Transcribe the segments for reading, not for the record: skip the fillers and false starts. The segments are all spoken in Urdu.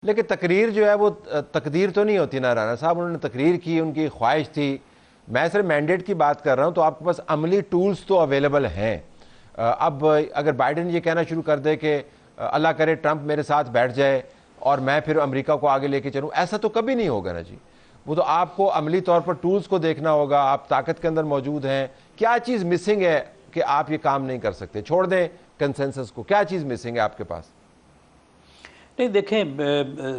لیکن تقریر جو ہے وہ تقدیر تو نہیں ہوتی نا رانا صاحب. انہوں نے تقریر کی, ان کی خواہش تھی. میں صرف مینڈیٹ کی بات کر رہا ہوں, تو آپ کے پاس عملی ٹولز تو اویلیبل ہیں. اب اگر بائیڈن یہ کہنا شروع کر دے کہ اللہ کرے ٹرمپ میرے ساتھ بیٹھ جائے اور میں پھر امریکہ کو آگے لے کے چلوں, ایسا تو کبھی نہیں ہوگا نا جی. وہ تو آپ کو عملی طور پر ٹولز کو دیکھنا ہوگا. آپ طاقت کے اندر موجود ہیں. کیا چیز مسنگ ہے کہ آپ یہ کام نہیں کر سکتے؟ چھوڑ دیں کنسنسس کو, کیا چیز مسنگ ہے آپ کے پاس؟ نہیں دیکھیں,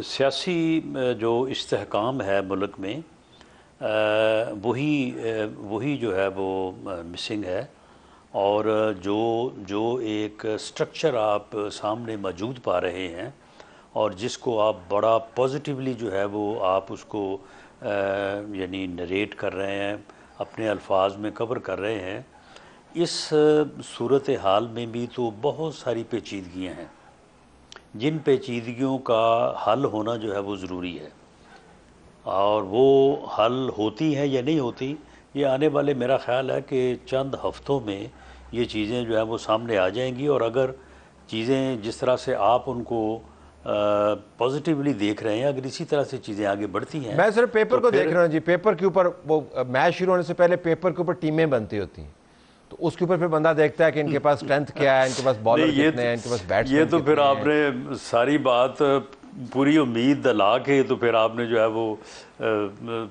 سیاسی جو استحکام ہے ملک میں وہی جو ہے وہ مسنگ ہے. اور جو ایک سٹرکچر آپ سامنے موجود پا رہے ہیں اور جس کو آپ بڑا پازیٹیولی جو ہے وہ آپ اس کو یعنی نریٹ کر رہے ہیں, اپنے الفاظ میں کور کر رہے ہیں, اس صورتحال میں بھی تو بہت ساری پیچیدگیاں ہیں جن پیچیدگیوں کا حل ہونا جو ہے وہ ضروری ہے. اور وہ حل ہوتی ہیں یا نہیں ہوتی, یہ آنے والے میرا خیال ہے کہ چند ہفتوں میں یہ چیزیں جو ہے وہ سامنے آ جائیں گی. اور اگر چیزیں جس طرح سے آپ ان کو پازیٹیولی دیکھ رہے ہیں, اگر اسی طرح سے چیزیں آگے بڑھتی ہیں. میں صرف پیپر تو کو پھر دیکھ رہا ہوں جی. پیپر کے اوپر وہ میچ شروع ہونے سے پہلے پیپر کے اوپر ٹیمیں بنتی ہوتی ہیں, تو اس کے اوپر پھر بندہ دیکھتا ہے کہ ان کے پاس اسٹرینتھ کیا ہے, ان کے پاس بالر نہیں, کتنے ہیں, ان کے پاس یہ بیٹسمین تو پھر کتنے آپ ہیں. نے ساری بات پوری امید دلا کے تو پھر آپ نے جو ہے وہ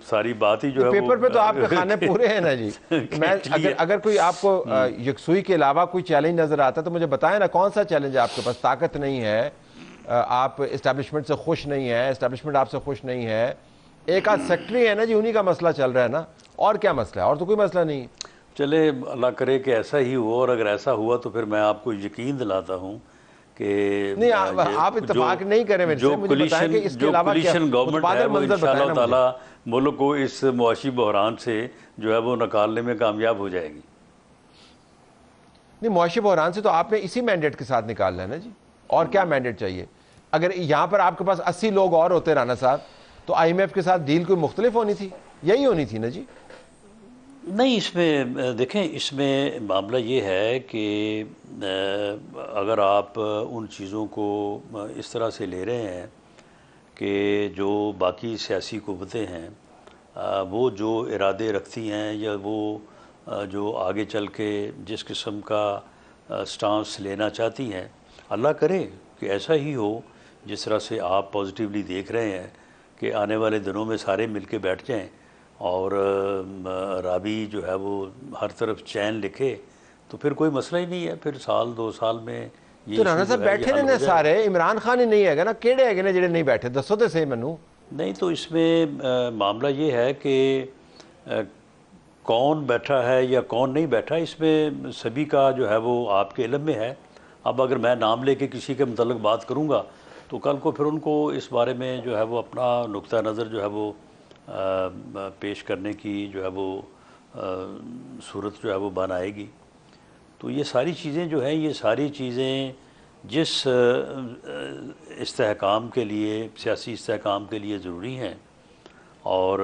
ساری بات ہی جو ہے وہ پیپر پہ تو آپ کے کھانے پورے ہیں نا جی. میں اگر کوئی آپ کو یکسوئی کے علاوہ کوئی چیلنج نظر آتا ہے تو مجھے بتائیں نا, کون سا چیلنج ہے آپ کے پاس؟ طاقت نہیں ہے, آپ اسٹیبلشمنٹ سے خوش نہیں ہیں, اسٹیبلشمنٹ آپ سے خوش نہیں ہے, ایک آدھ سیکٹری ہے نا جی, انہی کا مسئلہ چل رہا ہے نا. اور کیا مسئلہ ہے؟ اور تو کوئی مسئلہ نہیں. چلے اللہ کرے کہ ایسا ہی ہو, اور اگر ایسا ہوا تو پھر میں آپ کو یقین دلاتا ہوں کہ نہیں, آپ اتفاق نہیں کریں میرے سے, مجھے بتائیں کہ اس کے جو علاوہ کیا کولیشن گورنمنٹ ہے متبادل وہ منظر بتائیں انشاءاللہ نا مجھے. تعالی ملک کو اس معاشی بحران سے جو ہے وہ نکالنے میں کامیاب ہو جائے گی. نہیں, معاشی بحران سے تو آپ نے اسی مینڈیٹ کے ساتھ نکالنا ہے نا جی. اور کیا مینڈیٹ چاہیے؟ اگر یہاں پر آپ کے پاس 80 لوگ اور ہوتے رانا صاحب, تو آئی ایم ایف کے ساتھ ڈیل کوئی مختلف ہونی تھی, یہی ہونی تھی نا جی. نہیں, اس میں دیکھیں, اس میں معاملہ یہ ہے کہ اگر آپ ان چیزوں کو اس طرح سے لے رہے ہیں کہ جو باقی سیاسی قوتیں ہیں وہ جو ارادے رکھتی ہیں یا وہ جو آگے چل کے جس قسم کا سٹانس لینا چاہتی ہیں, اللہ کرے کہ ایسا ہی ہو جس طرح سے آپ پازیٹیولی دیکھ رہے ہیں کہ آنے والے دنوں میں سارے مل کے بیٹھ جائیں اور رابی جو ہے وہ ہر طرف چین لکھے, تو پھر کوئی مسئلہ ہی نہیں ہے. پھر سال 2 سال میں یہ تو ایشو رانا صاحب جو ہے یہ بیٹھے حل نے ہو جائے. سارے, عمران خان ہی نہیں ہے نا, کیڑے ہے نا جڑے نہیں بیٹھے؟ دسو تو صحیح مینوں. نہیں, تو اس میں معاملہ یہ ہے کہ کون بیٹھا ہے یا کون نہیں بیٹھا, اس میں سبھی کا جو ہے وہ آپ کے علم میں ہے. اب اگر میں نام لے کے کسی کے متعلق بات کروں گا تو کل کو پھر ان کو اس بارے میں جو ہے وہ اپنا نقطہ نظر جو ہے وہ پیش کرنے کی جو ہے وہ صورت جو ہے وہ بن آئے گی. تو یہ ساری چیزیں جو ہیں, یہ ساری چیزیں جس استحکام کے لیے, سیاسی استحکام کے لیے ضروری ہیں اور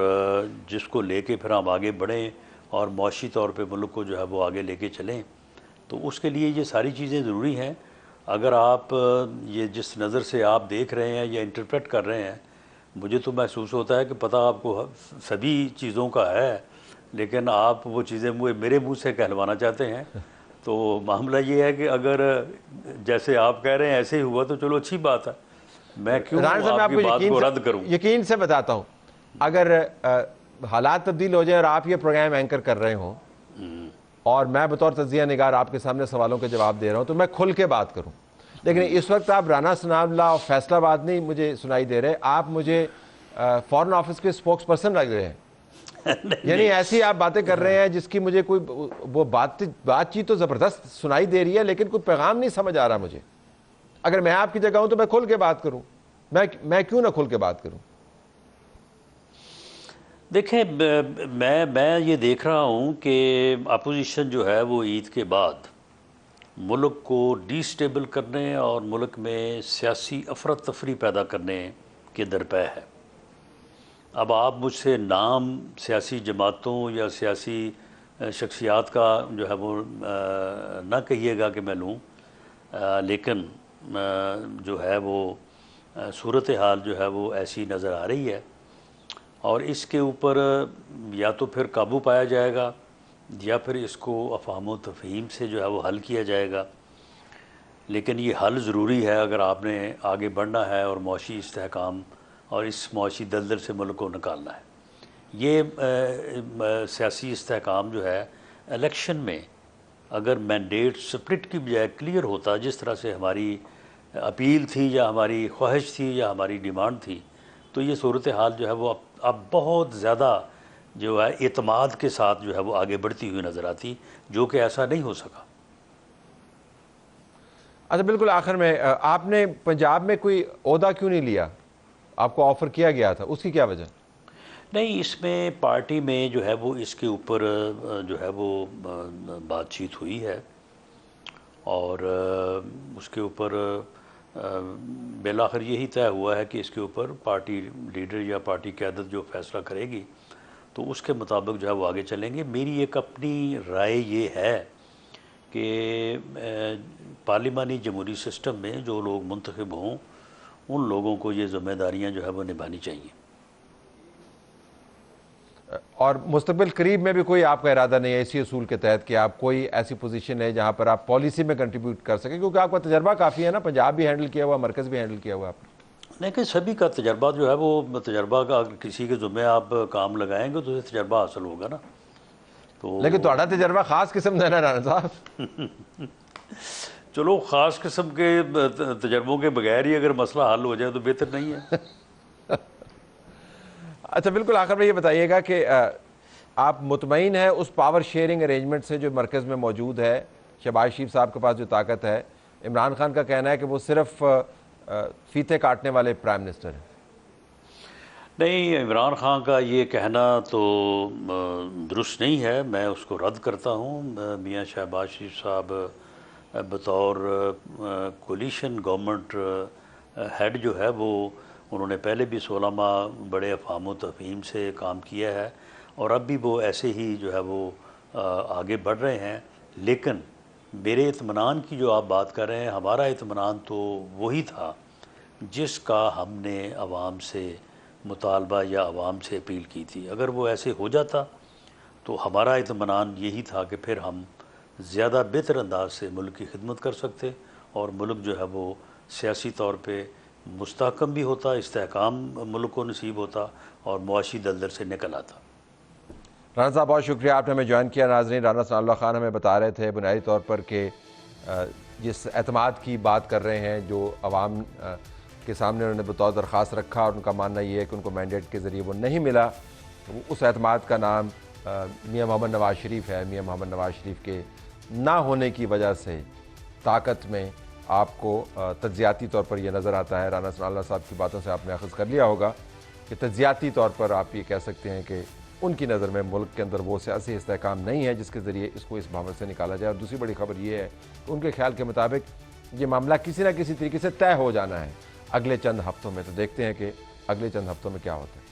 جس کو لے کے پھر ہم آگے بڑھیں اور معاشی طور پہ ملک کو جو ہے وہ آگے لے کے چلیں, تو اس کے لیے یہ ساری چیزیں ضروری ہیں. اگر آپ یہ جس نظر سے آپ دیکھ رہے ہیں یا انٹرپریٹ کر رہے ہیں, مجھے تو محسوس ہوتا ہے کہ پتہ آپ کو سبھی چیزوں کا ہے, لیکن آپ وہ چیزیں میرے منہ سے کہلوانا چاہتے ہیں. تو معاملہ یہ ہے کہ اگر جیسے آپ کہہ رہے ہیں ایسے ہی ہوا تو چلو اچھی بات ہے, میں کیوں رانا صاحب میں آپ آپ کی کو بات کو رد کروں. یقین سے بتاتا ہوں, اگر حالات تبدیل ہو جائیں اور آپ یہ پروگرام اینکر کر رہے ہوں اور میں بطور تجزیہ نگار آپ کے سامنے سوالوں کے جواب دے رہا ہوں, تو میں کھل کے بات کروں. لیکن اس وقت آپ رانا ثناء اللہ اور فیصلہ آباد نہیں مجھے سنائی دے رہے, آپ مجھے فارن آفس کے اسپوکس پرسن لگ رہے ہیں. یعنی ایسی آپ باتیں کر رہے ہیں جس کی مجھے کوئی وہ بات چیت تو زبردست سنائی دے رہی ہے, لیکن کوئی پیغام نہیں سمجھ آ رہا مجھے. اگر میں آپ کی جگہ ہوں تو میں کھل کے بات کروں, میں کیوں نہ کھل کے بات کروں؟ دیکھیں, میں یہ دیکھ رہا ہوں کہ اپوزیشن جو ہے وہ عید کے بعد ملک کو ڈی سٹیبل کرنے اور ملک میں سیاسی افراتفری پیدا کرنے کے درپے ہے. اب آپ مجھ سے نام سیاسی جماعتوں یا سیاسی شخصیات کا جو ہے وہ نہ کہیے گا کہ میں لوں, لیکن جو ہے وہ صورتحال جو ہے وہ ایسی نظر آ رہی ہے، اور اس کے اوپر یا تو پھر قابو پایا جائے گا یا پھر اس کو افہام و تفہیم سے جو ہے وہ حل کیا جائے گا۔ لیکن یہ حل ضروری ہے اگر آپ نے آگے بڑھنا ہے اور معاشی استحکام اور اس معاشی دلدل سے ملک کو نکالنا ہے۔ یہ سیاسی استحکام جو ہے الیکشن میں اگر مینڈیٹ سپلٹ کی بجائے کلیئر ہوتا، جس طرح سے ہماری اپیل تھی یا ہماری خواہش تھی یا ہماری ڈیمانڈ تھی، تو یہ صورتحال جو ہے وہ اب بہت زیادہ جو ہے اعتماد کے ساتھ جو ہے وہ آگے بڑھتی ہوئی نظر آتی، جو کہ ایسا نہیں ہو سکا۔ اچھا، بالکل آخر میں آپ نے پنجاب میں کوئی عہدہ کیوں نہیں لیا؟ آپ کو آفر کیا گیا تھا، اس کی کیا وجہ؟ نہیں، اس میں پارٹی میں جو ہے وہ اس کے اوپر جو ہے وہ بات چیت ہوئی ہے، اور اس کے اوپر بالآخر یہی طے ہوا ہے کہ اس کے اوپر پارٹی لیڈر یا پارٹی قیادت جو فیصلہ کرے گی تو اس کے مطابق جو ہے وہ آگے چلیں گے۔ میری ایک اپنی رائے یہ ہے کہ پارلیمانی جمہوری سسٹم میں جو لوگ منتخب ہوں ان لوگوں کو یہ ذمہ داریاں جو ہے وہ نبھانی چاہیے۔ اور مستقبل قریب میں بھی کوئی آپ کا ارادہ نہیں ہے اسی اصول کے تحت کہ آپ کوئی ایسی پوزیشن ہے جہاں پر آپ پالیسی میں کنٹریبیوٹ کر سکیں، کیونکہ آپ کا تجربہ کافی ہے نا، پنجاب بھی ہینڈل کیا ہوا، مرکز بھی ہینڈل کیا ہوا آپ نے؟ لیکن سبھی کا تجربہ جو ہے وہ تجربہ کا، اگر کسی کے ذمہ آپ کام لگائیں گے تو اسے تجربہ حاصل ہوگا نا۔ تو لیکن تھوڑا تجربہ خاص قسم کا نا رانا صاحب۔ چلو، خاص قسم کے تجربوں کے بغیر ہی اگر مسئلہ حل ہو جائے تو بہتر نہیں ہے۔ اچھا، بالکل آخر میں یہ بتائیے گا کہ آپ مطمئن ہیں اس پاور شیئرنگ ارینجمنٹ سے جو مرکز میں موجود ہے؟ شہباز شریف صاحب کے پاس جو طاقت ہے، عمران خان کا کہنا ہے کہ وہ صرف فیتے کاٹنے والے پرائم منسٹر ہیں۔ نہیں، عمران خان کا یہ کہنا تو درست نہیں ہے، میں اس کو رد کرتا ہوں۔ میاں شہباز شریف صاحب بطور کولیشن گورنمنٹ ہیڈ جو ہے وہ انہوں نے پہلے بھی 16 ماہ بڑے افہام و تفہیم سے کام کیا ہے، اور اب بھی وہ ایسے ہی جو ہے وہ آگے بڑھ رہے ہیں۔ لیکن میرے اطمینان کی جو آپ بات کر رہے ہیں، ہمارا اطمینان تو وہی تھا جس کا ہم نے عوام سے مطالبہ یا عوام سے اپیل کی تھی۔ اگر وہ ایسے ہو جاتا تو ہمارا اطمینان یہی تھا کہ پھر ہم زیادہ بہتر انداز سے ملک کی خدمت کر سکتے، اور ملک جو ہے وہ سیاسی طور پہ مستحکم بھی ہوتا، استحکام ملک کو نصیب ہوتا، اور معاشی دلدل سے نکل آتا۔ رانا صاحب، بہت شکریہ آپ نے ہمیں جوائن کیا۔ ناظرین، رانا ثناء اللہ خان ہمیں بتا رہے تھے بنیادی طور پر کہ جس اعتماد کی بات کر رہے ہیں جو عوام کے سامنے انہوں نے بطور درخواست رکھا، اور ان کا ماننا یہ ہے کہ ان کو مینڈیٹ کے ذریعے وہ نہیں ملا، اس اعتماد کا نام میاں محمد نواز شریف ہے۔ میاں محمد نواز شریف کے نہ ہونے کی وجہ سے طاقت میں آپ کو تجزیاتی طور پر یہ نظر آتا ہے۔ رانا ثناء اللہ صاحب کی باتوں سے آپ نے اخذ کر لیا ہوگا کہ تجزیاتی طور پر آپ یہ کہہ سکتے ہیں کہ ان کی نظر میں ملک کے اندر وہ سیاسی استحکام نہیں ہے جس کے ذریعے اس کو اس بھنور سے نکالا جائے۔ اور دوسری بڑی خبر یہ ہے کہ ان کے خیال کے مطابق یہ معاملہ کسی نہ کسی طریقے سے طے ہو جانا ہے اگلے چند ہفتوں میں۔ تو دیکھتے ہیں کہ اگلے چند ہفتوں میں کیا ہوتا ہے۔